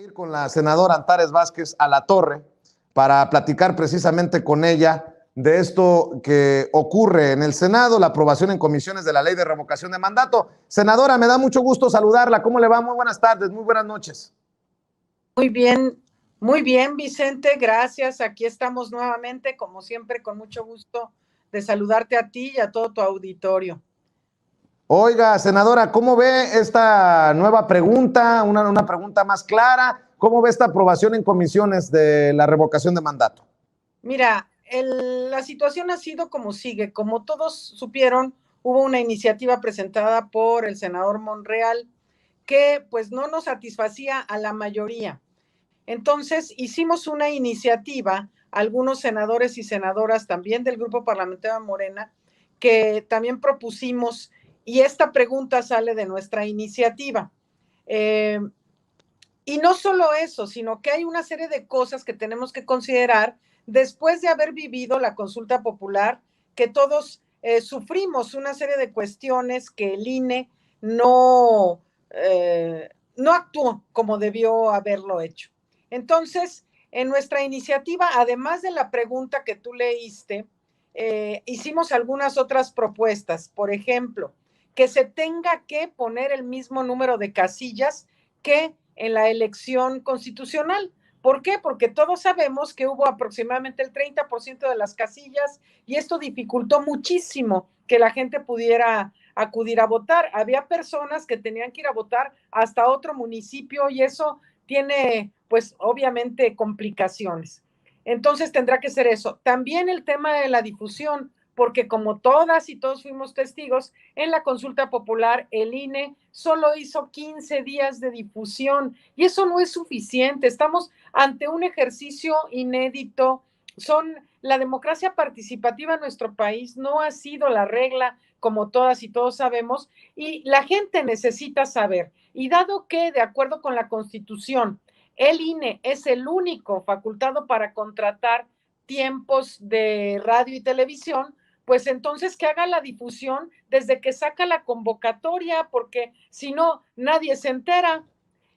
ir con la senadora Antares Vázquez a la Torre para platicar precisamente con ella de esto que ocurre en el Senado, la aprobación en comisiones de la ley de revocación de mandato. Senadora, me da mucho gusto saludarla. ¿Cómo le va? Muy buenas tardes, muy buenas noches. Muy bien, Vicente, gracias. Aquí estamos nuevamente, como siempre, con mucho gusto de saludarte a ti y a todo tu auditorio. Oiga, senadora, ¿cómo ve esta nueva pregunta, una pregunta más clara? ¿Cómo ve esta aprobación en comisiones de la revocación de mandato? Mira, la situación ha sido como sigue. Como todos supieron, hubo una iniciativa presentada por el senador Monreal que pues no nos satisfacía a la mayoría. Entonces hicimos una iniciativa, algunos senadores y senadoras también del Grupo Parlamentario de Morena, que también propusimos, y esta pregunta sale de nuestra iniciativa. Y no solo eso, sino que hay una serie de cosas que tenemos que considerar después de haber vivido la consulta popular, que todos sufrimos una serie de cuestiones que el INE no actuó como debió haberlo hecho. Entonces, en nuestra iniciativa, además de la pregunta que tú leíste, hicimos algunas otras propuestas. Por ejemplo, que se tenga que poner el mismo número de casillas que en la elección constitucional. ¿Por qué? Porque todos sabemos que hubo aproximadamente el 30% de las casillas y esto dificultó muchísimo que la gente pudiera acudir a votar. Había personas que tenían que ir a votar hasta otro municipio y eso tiene, pues, obviamente complicaciones. Entonces tendrá que ser eso. También el tema de la difusión, porque como todas y todos fuimos testigos, en la consulta popular el INE solo hizo 15 días de difusión y eso no es suficiente. Estamos ante un ejercicio inédito. La democracia participativa en nuestro país no ha sido la regla, como todas y todos sabemos, y la gente necesita saber. Y dado que, de acuerdo con la Constitución, el INE es el único facultado para contratar tiempos de radio y televisión, pues entonces que haga la difusión desde que saca la convocatoria, porque si no, nadie se entera.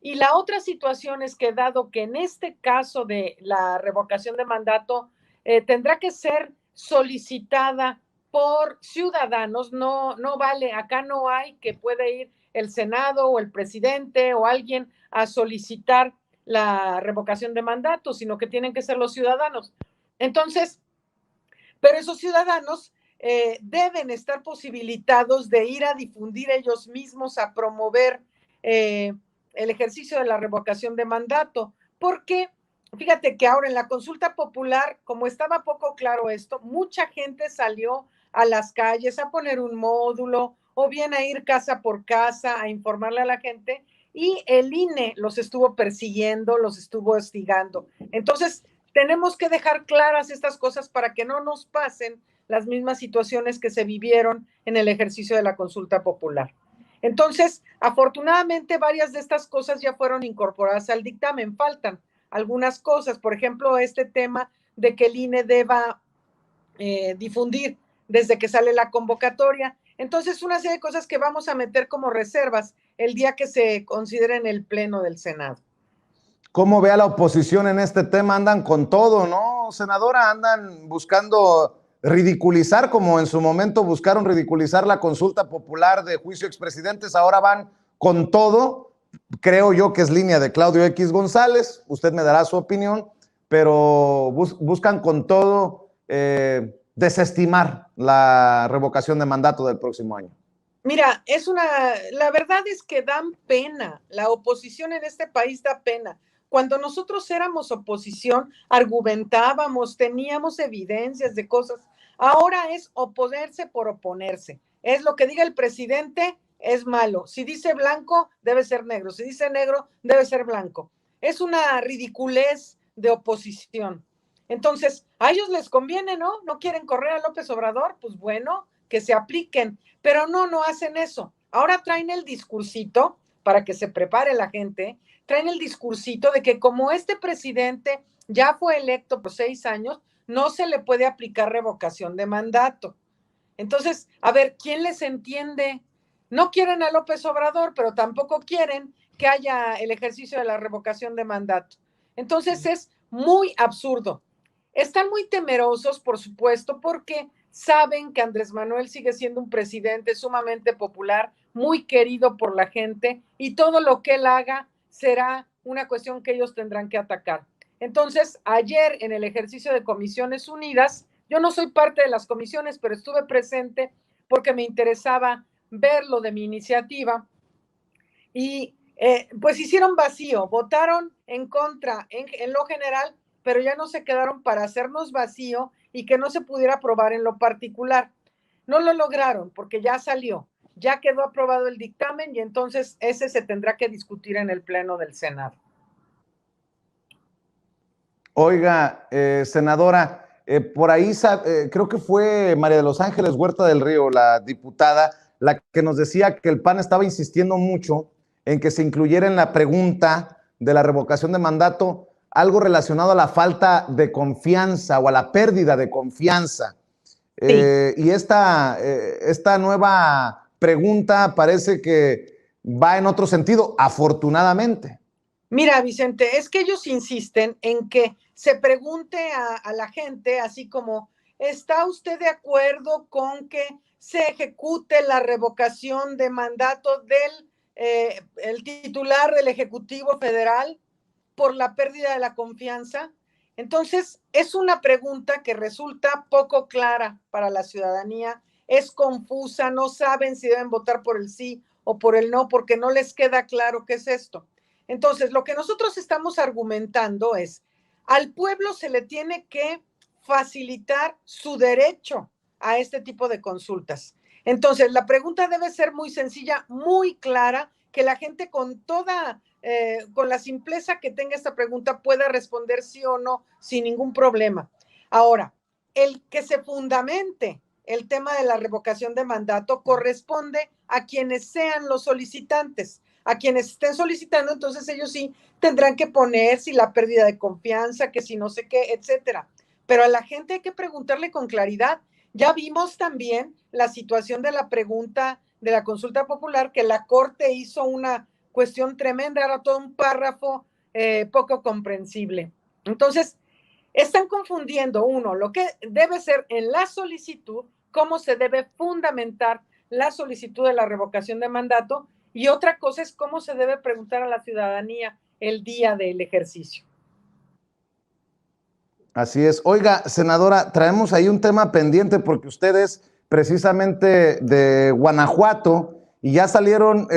Y la otra situación es que dado que en este caso de la revocación de mandato tendrá que ser solicitada por ciudadanos, no vale, acá no hay que puede ir el Senado o el presidente o alguien a solicitar la revocación de mandato, sino que tienen que ser los ciudadanos. Entonces, pero esos ciudadanos deben estar posibilitados de ir a difundir ellos mismos, a promover el ejercicio de la revocación de mandato, porque fíjate que ahora en la consulta popular, como estaba poco claro esto, mucha gente salió a las calles a poner un módulo o bien a ir casa por casa a informarle a la gente y el INE los estuvo persiguiendo, los estuvo hostigando. Entonces, tenemos que dejar claras estas cosas para que no nos pasen las mismas situaciones que se vivieron en el ejercicio de la consulta popular. Entonces, afortunadamente, varias de estas cosas ya fueron incorporadas al dictamen. Faltan algunas cosas, por ejemplo, este tema de que el INE deba difundir desde que sale la convocatoria. Entonces, una serie de cosas que vamos a meter como reservas el día que se considere en el Pleno del Senado. ¿Cómo ve a la oposición en este tema? Andan con todo, ¿no, senadora? Andan buscando ridiculizar, como en su momento buscaron ridiculizar la consulta popular de juicio expresidentes, ahora van con todo. Creo yo que es línea de Claudio X González, usted me dará su opinión, pero buscan con todo desestimar la revocación de mandato del próximo año. Mira, la verdad es que dan pena, la oposición en este país da pena. Cuando nosotros éramos oposición, argumentábamos, teníamos evidencias de cosas. Ahora es oponerse por oponerse. Es lo que diga el presidente, es malo. Si dice blanco, debe ser negro. Si dice negro, debe ser blanco. Es una ridiculez de oposición. Entonces, a ellos les conviene, ¿no? No quieren correr a López Obrador, pues bueno, que se apliquen. Pero no hacen eso. Ahora traen el discursito, para que se prepare la gente, traen el discursito de que como este presidente ya fue electo por 6 años, no se le puede aplicar revocación de mandato. Entonces, a ver, ¿quién les entiende? No quieren a López Obrador, pero tampoco quieren que haya el ejercicio de la revocación de mandato. Entonces es muy absurdo. Están muy temerosos, por supuesto, porque saben que Andrés Manuel sigue siendo un presidente sumamente popular, muy querido por la gente, y todo lo que él haga será una cuestión que ellos tendrán que atacar. Entonces, ayer en el ejercicio de Comisiones Unidas, yo no soy parte de las comisiones, pero estuve presente porque me interesaba ver lo de mi iniciativa, y pues hicieron vacío, votaron en contra en lo general, pero ya no se quedaron para hacernos vacío y que no se pudiera aprobar en lo particular. No lo lograron porque ya salió, ya quedó aprobado el dictamen y entonces ese se tendrá que discutir en el Pleno del Senado. Oiga, senadora, por ahí creo que fue María de los Ángeles Huerta del Río, la diputada, la que nos decía que el PAN estaba insistiendo mucho en que se incluyera en la pregunta de la revocación de mandato algo relacionado a la falta de confianza o a la pérdida de confianza. Sí. Y esta nueva pregunta parece que va en otro sentido, afortunadamente. Mira, Vicente, es que ellos insisten en que se pregunte a la gente, así como, ¿está usted de acuerdo con que se ejecute la revocación de mandato del el titular del Ejecutivo Federal por la pérdida de la confianza? Entonces, es una pregunta que resulta poco clara para la ciudadanía, es confusa, no saben si deben votar por el sí o por el no, porque no les queda claro qué es esto. Entonces, lo que nosotros estamos argumentando es, al pueblo se le tiene que facilitar su derecho a este tipo de consultas. Entonces, la pregunta debe ser muy sencilla, muy clara, que la gente con la simpleza que tenga esta pregunta pueda responder sí o no sin ningún problema. Ahora, el que se fundamente el tema de la revocación de mandato corresponde a quienes sean los solicitantes. A quienes estén solicitando, entonces ellos sí tendrán que poner si la pérdida de confianza, que si no sé qué, etcétera. Pero a la gente hay que preguntarle con claridad. Ya vimos también la situación de la pregunta de la consulta popular, que la Corte hizo una cuestión tremenda, era todo un párrafo poco comprensible. Entonces, están confundiendo, uno, lo que debe ser en la solicitud, cómo se debe fundamentar la solicitud de la revocación de mandato, y otra cosa es cómo se debe preguntar a la ciudadanía el día del ejercicio. Así es. Oiga, senadora, traemos ahí un tema pendiente porque usted es precisamente de Guanajuato y ya salieron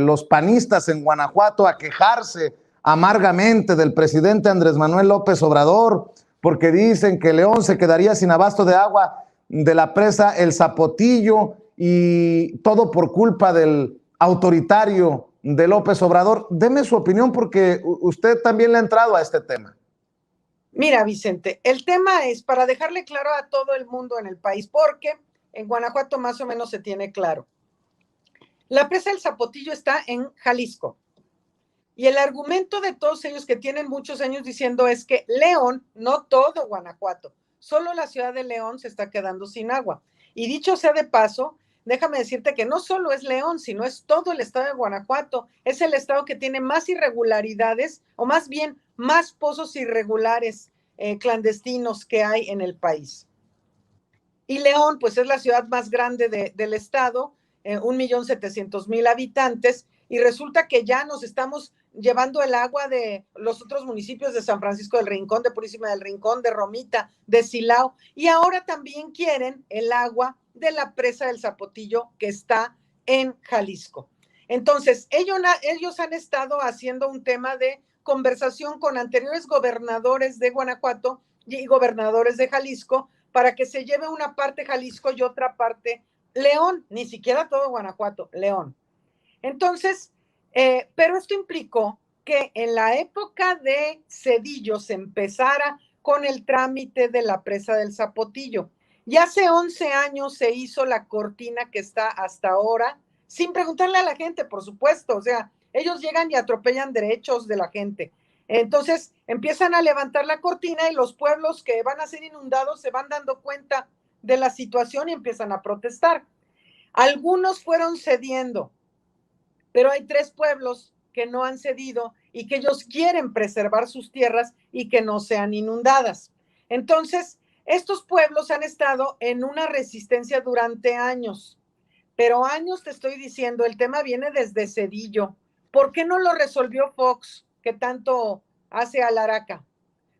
los panistas en Guanajuato a quejarse amargamente del presidente Andrés Manuel López Obrador porque dicen que León se quedaría sin abasto de agua de la presa El Zapotillo y todo por culpa del autoritario de López Obrador. Deme su opinión porque usted también le ha entrado a este tema. Mira, Vicente, el tema es para dejarle claro a todo el mundo en el país, porque en Guanajuato más o menos se tiene claro. La presa del Zapotillo está en Jalisco. Y el argumento de todos ellos que tienen muchos años diciendo es que León, no todo Guanajuato, solo la ciudad de León se está quedando sin agua. Y dicho sea de paso, déjame decirte que no solo es León, sino es todo el estado de Guanajuato. Es el estado que tiene más irregularidades, o más bien más pozos irregulares clandestinos que hay en el país. Y León, pues es la ciudad más grande del estado, 1.700.000 habitantes, y resulta que ya nos estamos llevando el agua de los otros municipios de San Francisco del Rincón, de Purísima del Rincón, de Romita, de Silao, y ahora también quieren el agua de la presa del Zapotillo que está en Jalisco. Entonces, ellos han estado haciendo un tema de conversación con anteriores gobernadores de Guanajuato y gobernadores de Jalisco para que se lleve una parte Jalisco y otra parte León, ni siquiera todo Guanajuato, León. Entonces, pero esto implicó que en la época de Zedillo se empezara con el trámite de la presa del Zapotillo. Y hace 11 años se hizo la cortina que está hasta ahora, sin preguntarle a la gente, por supuesto. O sea, ellos llegan y atropellan derechos de la gente. Entonces empiezan a levantar la cortina y los pueblos que van a ser inundados se van dando cuenta de la situación y empiezan a protestar. Algunos fueron cediendo, pero hay 3 pueblos que no han cedido y que ellos quieren preservar sus tierras y que no sean inundadas. Entonces, estos pueblos han estado en una resistencia durante años, pero años te estoy diciendo, el tema viene desde Zedillo. ¿Por qué no lo resolvió Fox, que tanto hace alaraca?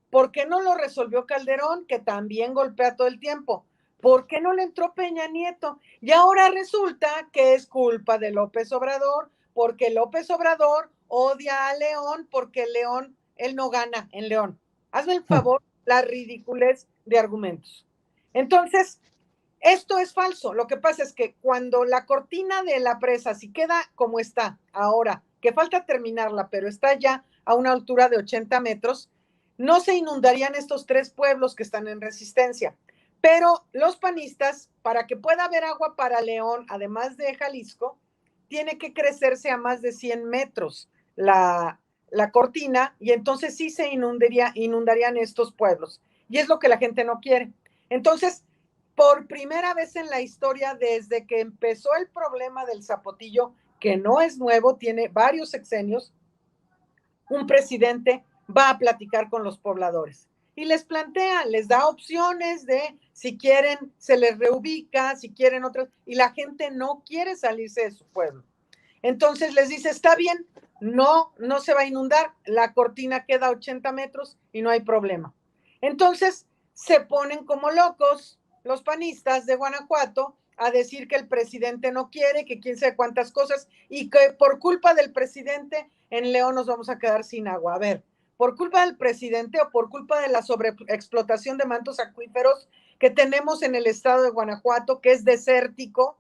¿Por qué no lo resolvió Calderón, que también golpea todo el tiempo? ¿Por qué no le entró Peña Nieto? Y ahora resulta que es culpa de López Obrador, porque López Obrador odia a León, porque León, él no gana en León. Hazme el favor, la ridiculez de argumentos. Entonces, esto es falso. Lo que pasa es que cuando la cortina de la presa, si queda como está ahora, que falta terminarla, pero está ya a una altura de 80 metros, no se inundarían estos 3 pueblos que están en resistencia. Pero los panistas, para que pueda haber agua para León, además de Jalisco, tiene que crecerse a más de 100 metros la cortina, y entonces sí se inundarían estos pueblos. Y es lo que la gente no quiere. Entonces, por primera vez en la historia, desde que empezó el problema del zapotillo, que no es nuevo, tiene varios sexenios, un presidente va a platicar con los pobladores y les plantea, les da opciones de si quieren, se les reubica, si quieren otras, y la gente no quiere salirse de su pueblo. Entonces les dice, está bien, no se va a inundar, la cortina queda a 80 metros y no hay problema. Entonces se ponen como locos los panistas de Guanajuato a decir que el presidente no quiere, que quién sabe cuántas cosas, y que por culpa del presidente en León nos vamos a quedar sin agua. A ver, ¿por culpa del presidente o por culpa de la sobreexplotación de mantos acuíferos que tenemos en el estado de Guanajuato, que es desértico,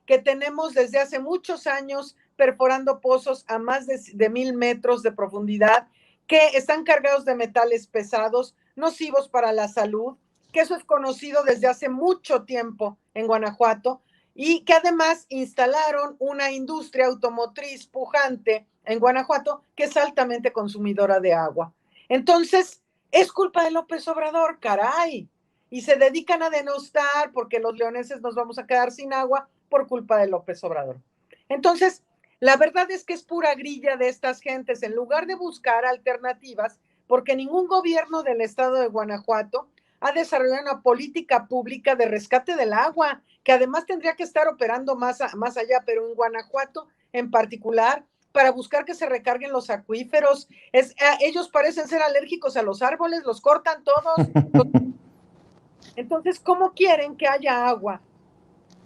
que tenemos desde hace muchos años perforando pozos a más de 1000 metros de profundidad, que están cargados de metales pesados, nocivos para la salud, que eso es conocido desde hace mucho tiempo en Guanajuato, y que además instalaron una industria automotriz pujante en Guanajuato que es altamente consumidora de agua? Entonces, es culpa de López Obrador, caray, y se dedican a denostar porque los leoneses nos vamos a quedar sin agua por culpa de López Obrador. Entonces, la verdad es que es pura grilla de estas gentes, en lugar de buscar alternativas, porque ningún gobierno del estado de Guanajuato ha desarrollado una política pública de rescate del agua, que además tendría que estar operando más allá, pero en Guanajuato en particular, para buscar que se recarguen los acuíferos. Ellos parecen ser alérgicos a los árboles, los cortan todos. Entonces, ¿cómo quieren que haya agua?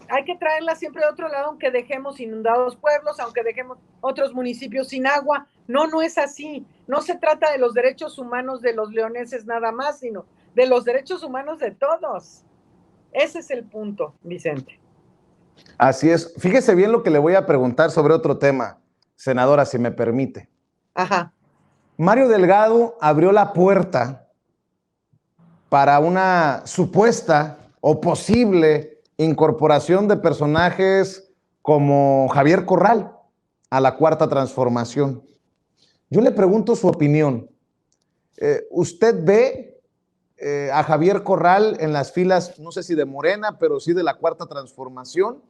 Hay que traerla siempre de otro lado, aunque dejemos inundados pueblos, aunque dejemos otros municipios sin agua. No es así. No se trata de los derechos humanos de los leoneses nada más, sino de los derechos humanos de todos. Ese es el punto, Vicente. Así es. Fíjese bien lo que le voy a preguntar sobre otro tema, senadora, si me permite. Ajá. Mario Delgado abrió la puerta para una supuesta o posible incorporación de personajes como Javier Corral a la Cuarta Transformación. Yo le pregunto su opinión. ¿Usted ve a Javier Corral en las filas, no sé si de Morena, pero sí de la Cuarta Transformación?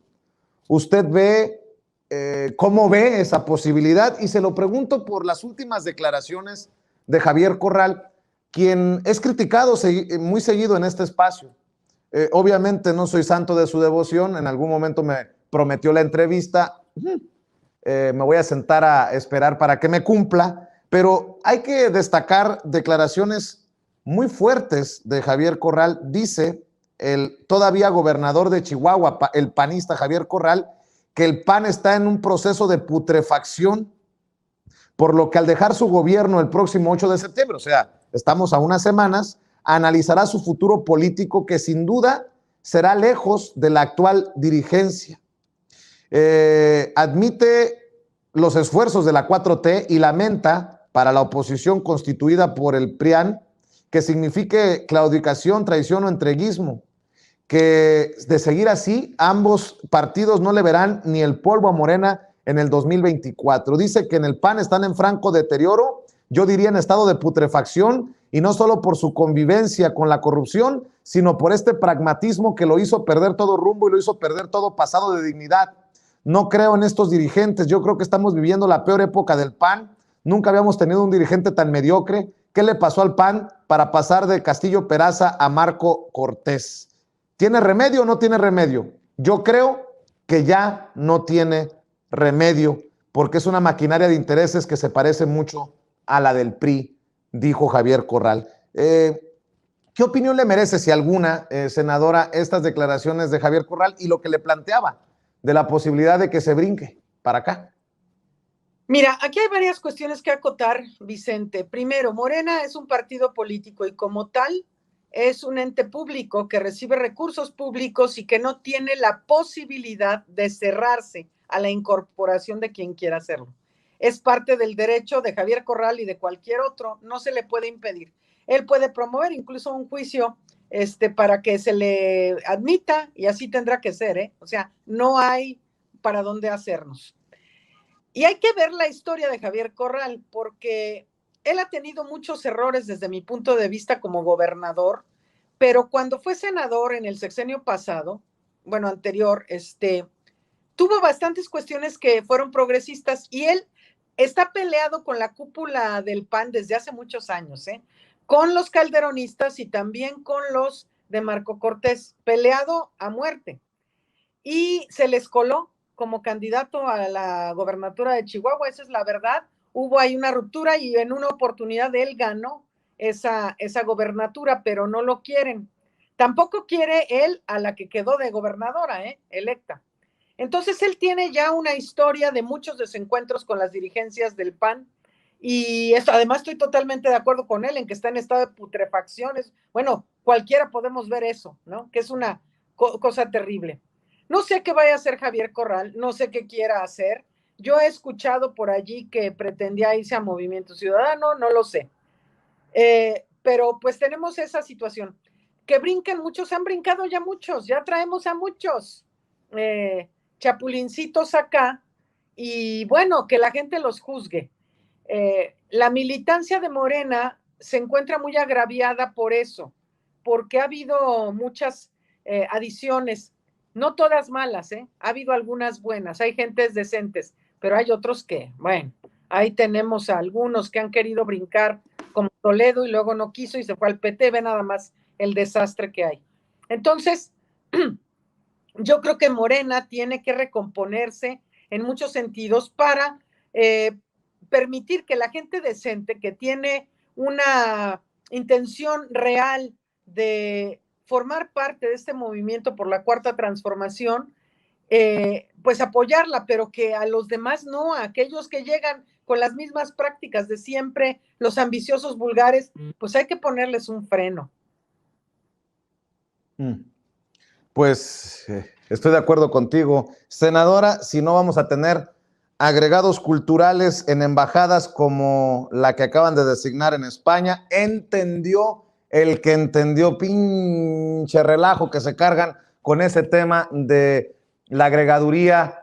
¿Usted ve cómo ve esa posibilidad? Y se lo pregunto por las últimas declaraciones de Javier Corral, quien es criticado muy seguido en este espacio. Obviamente no soy santo de su devoción, en algún momento me prometió la entrevista, me voy a sentar a esperar para que me cumpla, pero hay que destacar declaraciones muy fuertes de Javier Corral. Dice el todavía gobernador de Chihuahua, el panista Javier Corral, que el PAN está en un proceso de putrefacción, por lo que al dejar su gobierno el próximo 8 de septiembre, o sea, estamos a unas semanas, analizará su futuro político, que sin duda será lejos de la actual dirigencia. Admite los esfuerzos de la 4T y lamenta para la oposición constituida por el PRIAN que signifique claudicación, traición o entreguismo, que de seguir así ambos partidos no le verán ni el polvo a Morena en el 2024. Dice que en el PAN están en franco deterioro, yo diría en estado de putrefacción, y no solo por su convivencia con la corrupción, sino por este pragmatismo que lo hizo perder todo rumbo y lo hizo perder todo pasado de dignidad. No creo en estos dirigentes. Yo creo que estamos viviendo la peor época del PAN. Nunca habíamos tenido un dirigente tan mediocre. ¿Qué le pasó al PAN para pasar de Castillo Peraza a Marco Cortés? ¿Tiene remedio o no tiene remedio? Yo creo que ya no tiene remedio, porque es una maquinaria de intereses que se parece mucho a la del PRI, dijo Javier Corral. ¿Qué opinión le merece, si alguna, senadora, estas declaraciones de Javier Corral y lo que le planteaba de la posibilidad de que se brinque para acá? Mira, aquí hay varias cuestiones que acotar, Vicente. Primero, Morena es un partido político y como tal es un ente público que recibe recursos públicos y que no tiene la posibilidad de cerrarse a la incorporación de quien quiera hacerlo. Es parte del derecho de Javier Corral y de cualquier otro, no se le puede impedir. Él puede promover incluso un juicio para que se le admita y así tendrá que ser, ¿eh? O sea, no hay para dónde hacernos. Y hay que ver la historia de Javier Corral, porque él ha tenido muchos errores desde mi punto de vista como gobernador, pero cuando fue senador en el sexenio pasado, bueno, anterior, tuvo bastantes cuestiones que fueron progresistas y él está peleado con la cúpula del PAN desde hace muchos años, con los calderonistas y también con los de Marco Cortés, peleado a muerte. Y se les coló como candidato a la gobernatura de Chihuahua, esa es la verdad. Hubo ahí una ruptura y en una oportunidad él ganó esa gobernatura, pero no lo quieren. Tampoco quiere él a la que quedó de gobernadora, electa. Entonces él tiene ya una historia de muchos desencuentros con las dirigencias del PAN y esto, además estoy totalmente de acuerdo con él en que está en estado de putrefacciones. Bueno, cualquiera podemos ver eso, ¿no? Que es una cosa terrible. No sé qué vaya a hacer Javier Corral, no sé qué quiera hacer. Yo he escuchado por allí que pretendía irse a Movimiento Ciudadano, no lo sé. Pero pues tenemos esa situación. Que brinquen muchos, han brincado ya muchos, ya traemos a muchos chapulincitos acá y bueno, que la gente los juzgue. La militancia de Morena se encuentra muy agraviada por eso, porque ha habido muchas adiciones, no todas malas, ha habido algunas buenas, hay gentes decentes, pero hay otros que, bueno, ahí tenemos a algunos que han querido brincar como Toledo y luego no quiso y se fue al PT, ve nada más el desastre que hay. Entonces, yo creo que Morena tiene que recomponerse en muchos sentidos para permitir que la gente decente que tiene una intención real de formar parte de este movimiento por la cuarta transformación, pues apoyarla, pero que a los demás no, a aquellos que llegan con las mismas prácticas de siempre, los ambiciosos vulgares, pues hay que ponerles un freno. Pues estoy de acuerdo contigo, senadora. Si no vamos a tener agregados culturales en embajadas como la que acaban de designar en España, entendió el que entendió, pinche relajo que se cargan con ese tema de la agregaduría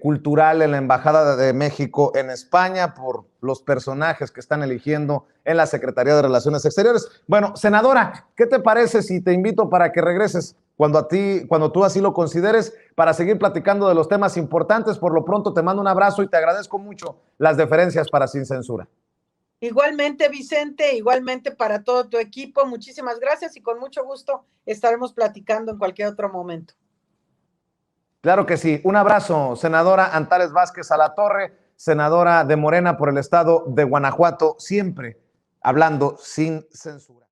cultural en la Embajada de México en España por los personajes que están eligiendo en la Secretaría de Relaciones Exteriores. Bueno, senadora, ¿qué te parece si te invito para que regreses cuando tú así lo consideres, para seguir platicando de los temas importantes? Por lo pronto te mando un abrazo y te agradezco mucho las deferencias para Sin Censura. Igualmente, Vicente, igualmente para todo tu equipo, muchísimas gracias y con mucho gusto estaremos platicando en cualquier otro momento. Claro que sí. Un abrazo, senadora Antares Vázquez Alatorre, senadora de Morena por el estado de Guanajuato, siempre hablando sin censura.